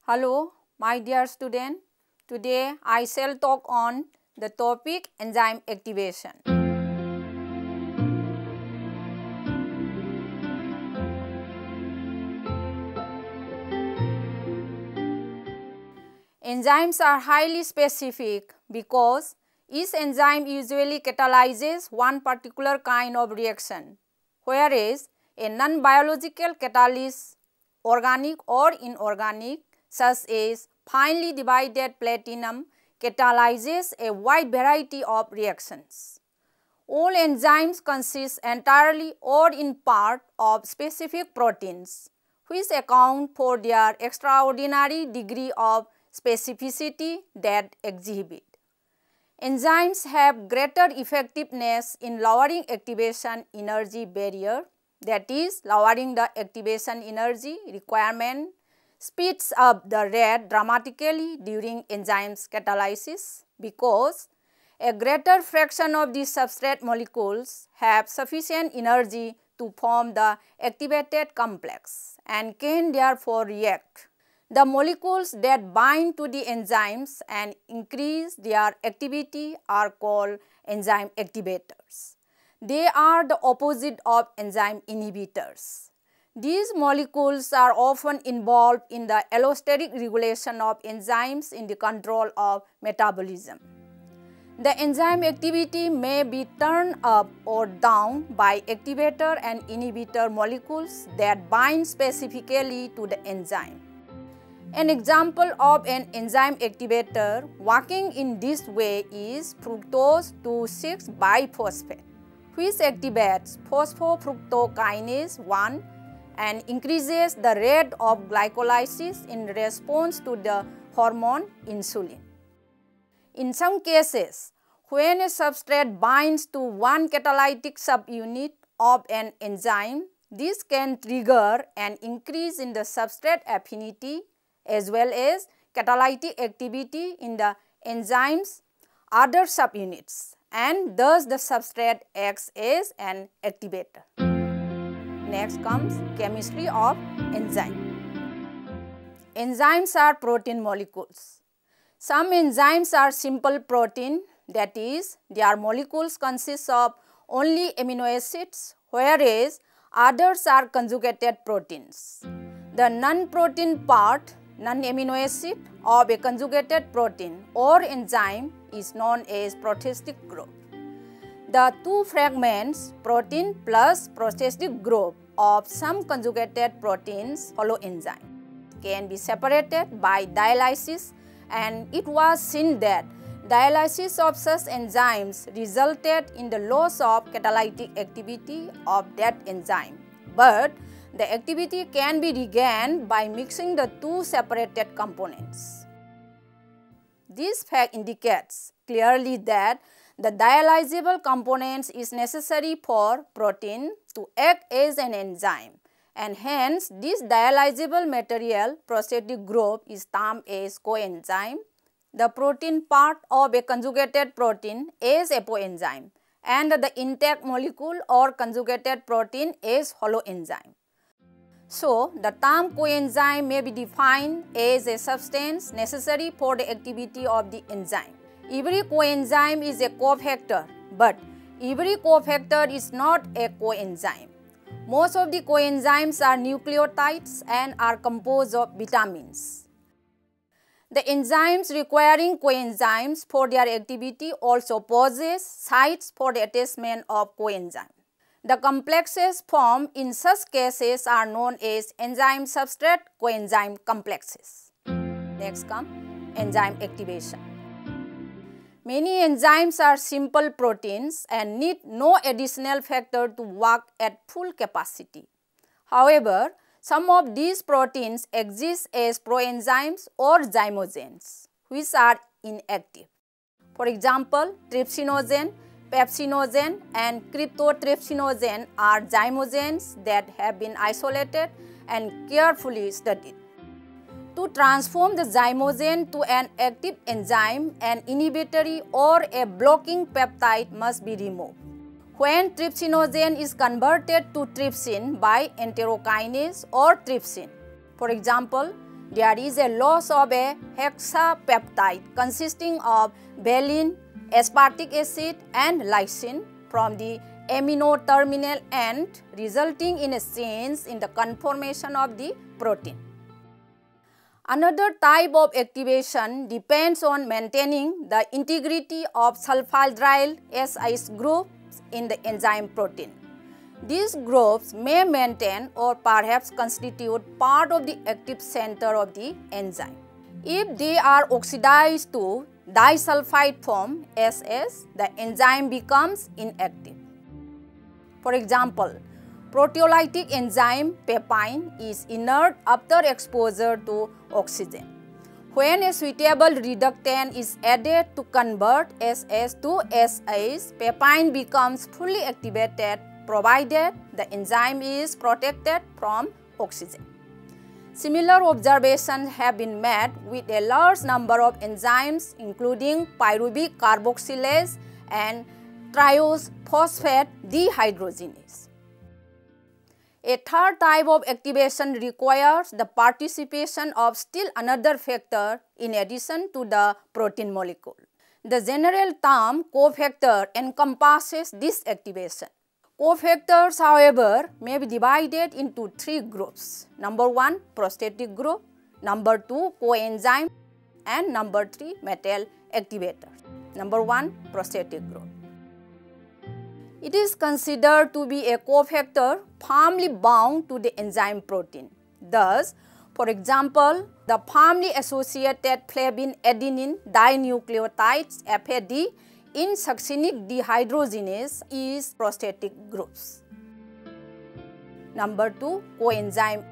Hello, my dear student. Today I shall talk on the topic enzyme activation. Enzymes are highly specific because each enzyme usually catalyzes one particular kind of reaction, whereas a non-biological catalyst, organic or inorganic, such as finely divided platinum, catalyzes a wide variety of reactions. All enzymes consist entirely or in part of specific proteins, which account for their extraordinary degree of specificity that exhibit. Enzymes have greater effectiveness in lowering activation energy barrier, that is, lowering the activation energy requirement speeds up the rate dramatically during enzymes catalysis because a greater fraction of the substrate molecules have sufficient energy to form the activated complex and can therefore react. The molecules that bind to the enzymes and increase their activity are called enzyme activators. They are the opposite of enzyme inhibitors. These molecules are often involved in the allosteric regulation of enzymes in the control of metabolism. The enzyme activity may be turned up or down by activator and inhibitor molecules that bind specifically to the enzyme. An example of an enzyme activator working in this way is fructose 2,6-biphosphate, which activates phosphofructokinase 1 and increases the rate of glycolysis in response to the hormone insulin. In some cases, when a substrate binds to one catalytic subunit of an enzyme, this can trigger an increase in the substrate affinity as well as catalytic activity in the enzyme's other subunits, and thus the substrate acts as an activator. Next comes chemistry of enzyme. Enzymes are protein molecules. Some enzymes are simple protein, that is, their molecules consist of only amino acids, whereas others are conjugated proteins. The non-protein part, non-amino acid of a conjugated protein or enzyme is known as protistic group. The two fragments, protein plus protistic group of some conjugated proteins, holoenzyme, can be separated by dialysis, and it was seen that dialysis of such enzymes resulted in the loss of catalytic activity of that enzyme, but the activity can be regained by mixing the two separated components. This fact indicates clearly that the dialyzable components is necessary for protein to act as an enzyme, and hence this dialyzable material, protistic group, is termed as coenzyme. The protein part of a conjugated protein is apoenzyme, and the intact molecule or conjugated protein is holoenzyme. So, the term coenzyme may be defined as a substance necessary for the activity of the enzyme. Every coenzyme is a cofactor, but every cofactor is not a coenzyme. Most of the coenzymes are nucleotides and are composed of vitamins. The enzymes requiring coenzymes for their activity also possess sites for the attachment of coenzyme. The complexes formed in such cases are known as enzyme substrate coenzyme complexes. Next comes enzyme activation. Many enzymes are simple proteins and need no additional factor to work at full capacity. However, some of these proteins exist as proenzymes or zymogens, which are inactive. For example, trypsinogen, pepsinogen and cryptotrypsinogen are zymogens that have been isolated and carefully studied. To transform the zymogen to an active enzyme, an inhibitory or a blocking peptide must be removed. When trypsinogen is converted to trypsin by enterokinase or trypsin, for example, there is a loss of a hexapeptide consisting of valine, aspartic acid and lysine from the amino terminal end, resulting in a change in the conformation of the protein. Another type of activation depends on maintaining the integrity of sulfhydryl SIs groups in the enzyme protein. These groups may maintain or perhaps constitute part of the active center of the enzyme. If they are oxidized to disulfide form SS, the enzyme becomes inactive. For example, proteolytic enzyme papain is inert after exposure to oxygen. When a suitable reductant is added to convert SS to SAs, papain becomes fully activated provided the enzyme is protected from oxygen. Similar observations have been made with a large number of enzymes including pyruvic carboxylase and triose phosphate dehydrogenase. A third type of activation requires the participation of still another factor in addition to the protein molecule. The general term cofactor encompasses this activation. Cofactors, however, may be divided into three groups. Number 1, prosthetic group. Number 2, coenzyme. And number 3, metal activators. Number 1, prosthetic group. It is considered to be a cofactor firmly bound to the enzyme protein. Thus, for example, the firmly associated flavin adenine dinucleotides FAD in succinic dehydrogenase is prosthetic groups. Number 2, coenzyme.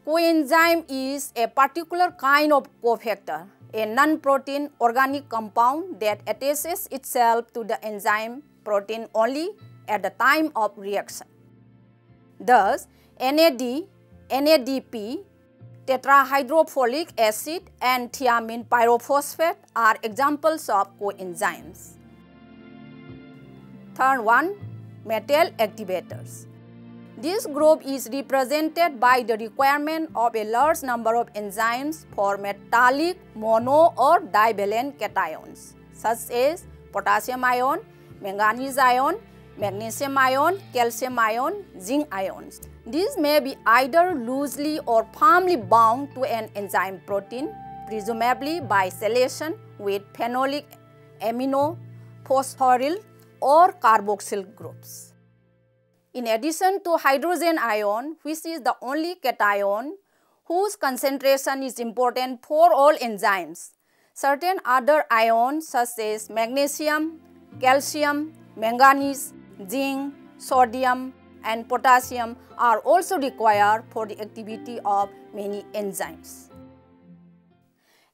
Coenzyme is a particular kind of cofactor, a non-protein organic compound that attaches itself to the enzyme protein only at the time of reaction. Thus, NAD, NADP, tetrahydrofolic acid and thiamine pyrophosphate are examples of coenzymes. Third one, metal activators. This group is represented by the requirement of a large number of enzymes for metallic mono or divalent cations such as potassium ion, manganese ion, magnesium ion, calcium ion, zinc ions. These may be either loosely or firmly bound to an enzyme protein, presumably by chelation with phenolic amino, phosphoryl or carboxyl groups. In addition to hydrogen ion, which is the only cation whose concentration is important for all enzymes, certain other ions such as magnesium, calcium, manganese, zinc, sodium and potassium are also required for the activity of many enzymes.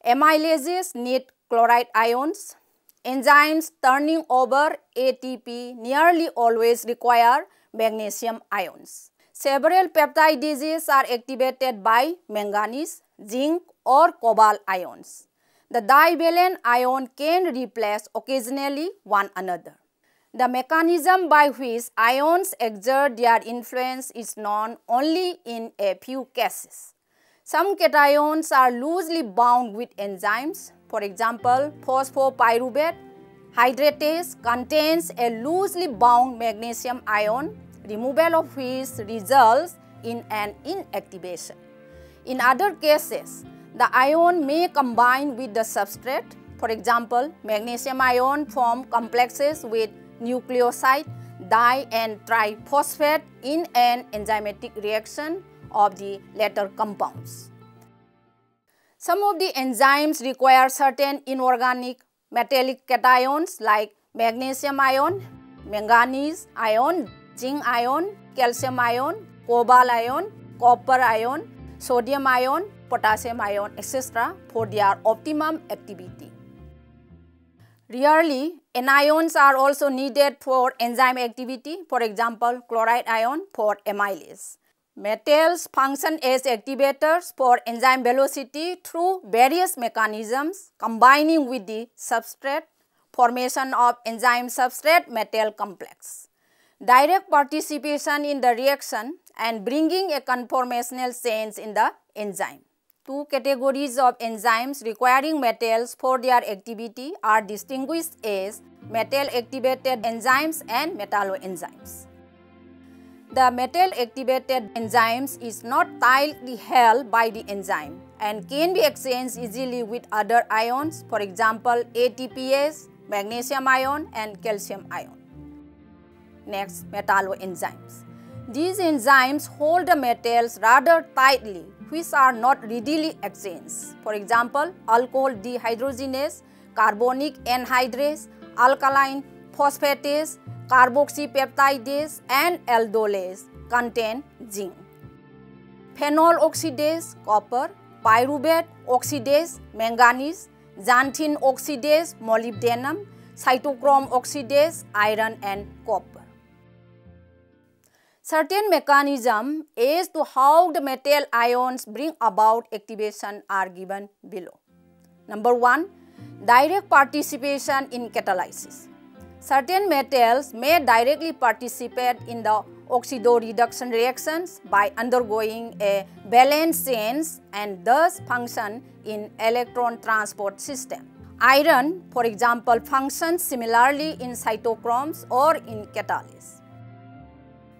Amylases need chloride ions. Enzymes turning over ATP nearly always require magnesium ions. Several peptidases are activated by manganese, zinc or cobalt ions. The divalent ion can replace occasionally one another. The mechanism by which ions exert their influence is known only in a few cases. Some cations are loosely bound with enzymes. For example, phosphopyruvate hydratase contains a loosely bound magnesium ion, removal of which results in an inactivation. In other cases, the ion may combine with the substrate. For example, magnesium ion form complexes with nucleoside, di and triphosphate in an enzymatic reaction of the latter compounds. Some of the enzymes require certain inorganic metallic cations like magnesium ion, manganese ion, zinc ion, calcium ion, cobalt ion, copper ion, sodium ion, potassium ion, etc. for their optimum activity. Rarely, anions are also needed for enzyme activity, for example, chloride ion for amylase. Metals function as activators for enzyme velocity through various mechanisms combining with the substrate, formation of enzyme substrate metal complex. Direct participation in the reaction and bringing a conformational change in the enzyme. Two categories of enzymes requiring metals for their activity are distinguished as metal-activated enzymes and metalloenzymes. The metal-activated enzymes is not tightly held by the enzyme and can be exchanged easily with other ions, for example, ATPase, magnesium ion and calcium ion. Next, metalloenzymes. These enzymes hold the metals rather tightly, which are not readily exchanged. For example, alcohol dehydrogenase, carbonic anhydrase, alkaline phosphatase, carboxypeptidase and aldolase contain zinc. Phenol oxidase, copper, pyruvate oxidase, manganese, xanthine oxidase, molybdenum, cytochrome oxidase, iron and copper. Certain mechanisms as to how the metal ions bring about activation are given below. Number 1. Direct participation in catalysis. Certain metals may directly participate in the oxidoreduction reactions by undergoing a valence change and thus function in electron transport system. Iron, for example, functions similarly in cytochromes or in catalysts.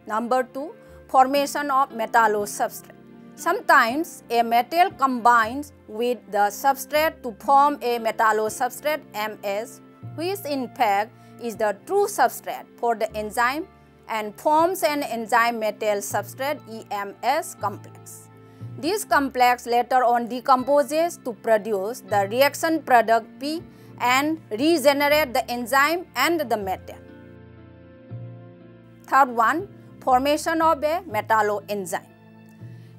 Number 2. Formation of metallosubstrate. Sometimes a metal combines with the substrate to form a metallosubstrate MS, which in fact is the true substrate for the enzyme and forms an enzyme metal substrate EMS complex. This complex later on decomposes to produce the reaction product P and regenerate the enzyme and the metal. Third one, formation of a metalloenzyme.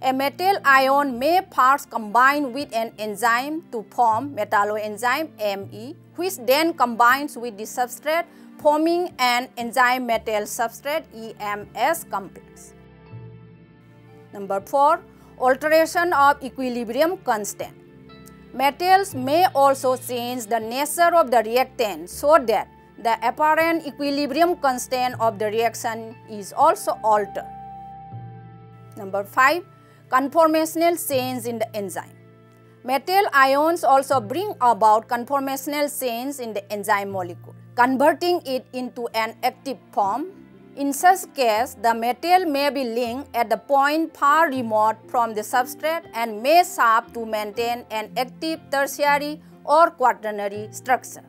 A metal ion may first combine with an enzyme to form metalloenzyme Me, which then combines with the substrate, forming an enzyme metal substrate EMS complex. Number 4. Alteration of equilibrium constant. Metals may also change the nature of the reactant so that the apparent equilibrium constant of the reaction is also altered. Number 5. Conformational change in the enzyme. Metal ions also bring about conformational change in the enzyme molecule, converting it into an active form. In such case, the metal may be linked at the point far remote from the substrate and may serve to maintain an active tertiary or quaternary structure.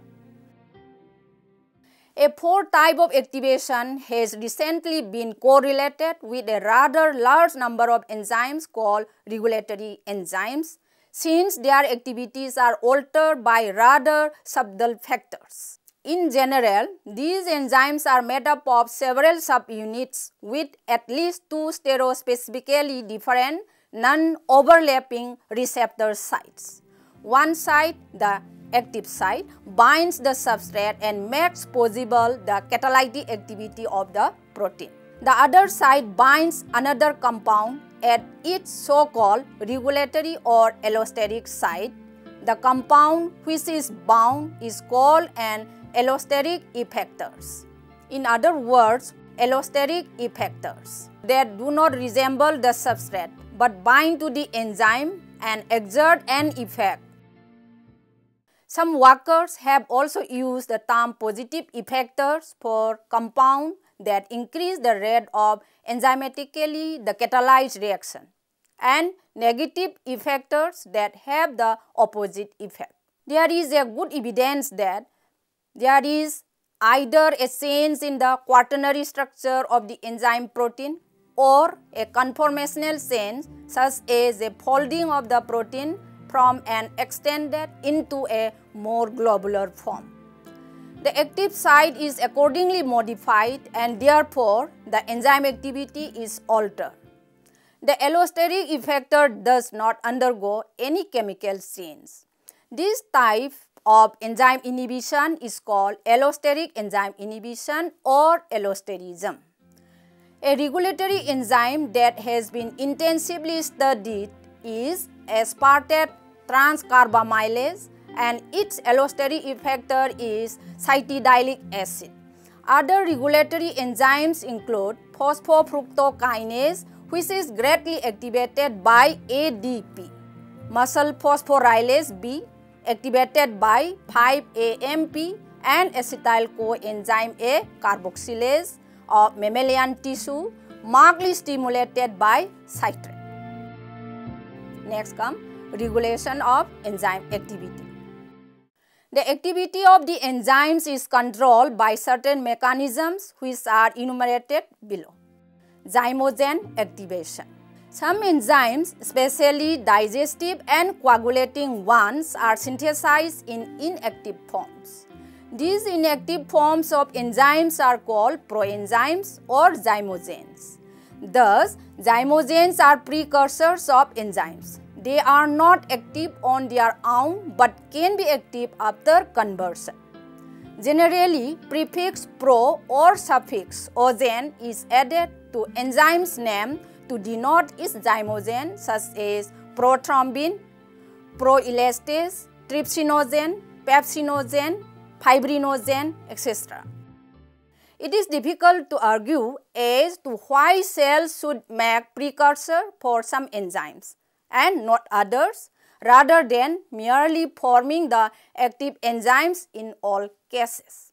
A fourth type of activation has recently been correlated with a rather large number of enzymes called regulatory enzymes, since their activities are altered by rather subtle factors. In general, these enzymes are made up of several subunits with at least two stereospecifically different, non-overlapping receptor sites. One site, the active site, binds the substrate and makes possible the catalytic activity of the protein. The other site binds another compound at its so-called regulatory or allosteric site. The compound which is bound is called an allosteric effectors. In other words, allosteric effectors that do not resemble the substrate but bind to the enzyme and exert an effect. Some workers have also used the term positive effectors for compounds that increase the rate of enzymatically the catalyzed reaction, and negative effectors that have the opposite effect. There is a good evidence that there is either a change in the quaternary structure of the enzyme protein or a conformational change such as a folding of the protein from an extended into a more globular form. The active site is accordingly modified and therefore the enzyme activity is altered. The allosteric effector does not undergo any chemical change. This type of enzyme inhibition is called allosteric enzyme inhibition or allosterism. A regulatory enzyme that has been intensively studied is aspartate transcarbamylase, and its allosteric effector is cytidyllic acid. Other regulatory enzymes include phosphofructokinase, which is greatly activated by ADP. Muscle phosphorylase B activated by 5-AMP and acetyl coenzyme A carboxylase of mammalian tissue markedly stimulated by citrate. Next comes regulation of enzyme activity. The activity of the enzymes is controlled by certain mechanisms which are enumerated below. Zymogen activation. Some enzymes, especially digestive and coagulating ones, are synthesized in inactive forms. These inactive forms of enzymes are called proenzymes or zymogens. Thus, zymogens are precursors of enzymes. They are not active on their own but can be active after conversion. Generally, prefix pro or suffix ogen is added to enzyme's name to denote its zymogen, such as prothrombin, proelastase, trypsinogen, pepsinogen, fibrinogen, etc. It is difficult to argue as to why cells should make precursor for some enzymes and not others, rather than merely forming the active enzymes in all cases.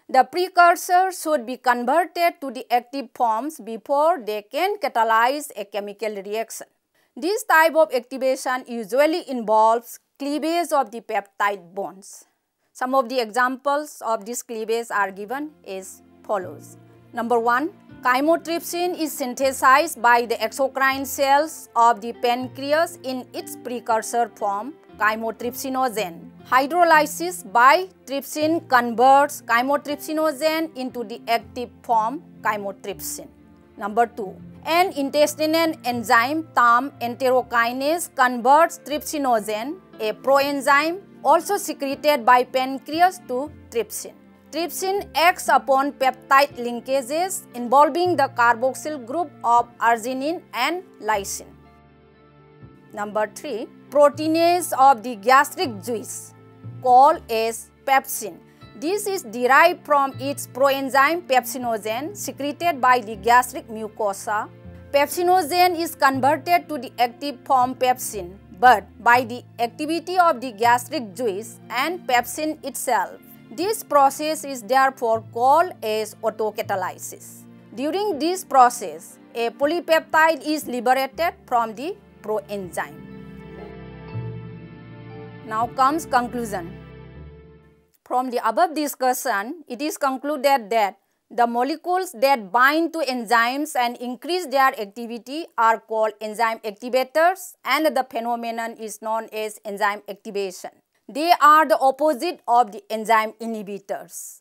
The precursor should be converted to the active forms before they can catalyze a chemical reaction. This type of activation usually involves cleavage of the peptide bonds. Some of the examples of this cleavage are given as follows. Number 1. Chymotrypsin is synthesized by the exocrine cells of the pancreas in its precursor form, chymotrypsinogen. Hydrolysis by trypsin converts chymotrypsinogen into the active form, chymotrypsin. Number 2. An intestinal enzyme termed enterokinase converts trypsinogen, a proenzyme also secreted by pancreas, to trypsin. Trypsin acts upon peptide linkages involving the carboxyl group of arginine and lysine. Number 3. Proteinase of the gastric juice, called as pepsin. This is derived from its proenzyme pepsinogen secreted by the gastric mucosa. Pepsinogen is converted to the active form pepsin, but by the activity of the gastric juice and pepsin itself. This process is therefore called as autocatalysis. During this process, a polypeptide is liberated from the proenzyme. Now comes conclusion. From the above discussion, it is concluded that the molecules that bind to enzymes and increase their activity are called enzyme activators, and the phenomenon is known as enzyme activation. They are the opposite of the enzyme inhibitors.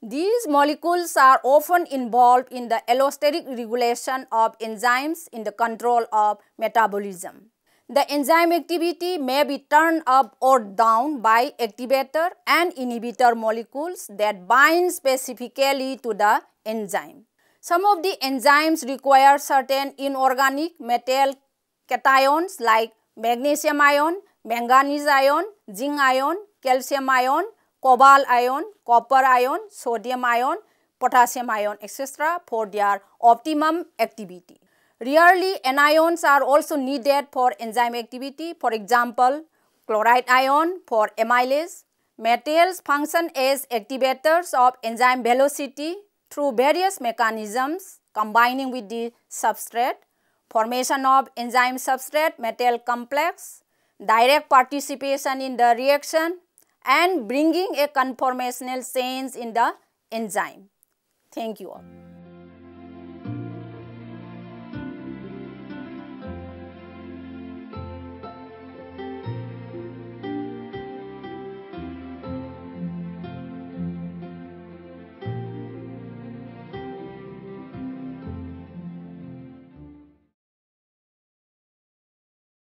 These molecules are often involved in the allosteric regulation of enzymes in the control of metabolism. The enzyme activity may be turned up or down by activator and inhibitor molecules that bind specifically to the enzyme. Some of the enzymes require certain inorganic metal cations like magnesium ion, manganese ion, zinc ion, calcium ion, cobalt ion, copper ion, sodium ion, potassium ion, etc. for their optimum activity. Rarely, anions are also needed for enzyme activity. For example, chloride ion for amylase. Metals function as activators of enzyme velocity through various mechanisms combining with the substrate, formation of enzyme substrate metal complex, direct participation in the reaction, and bringing a conformational change in the enzyme. Thank you all.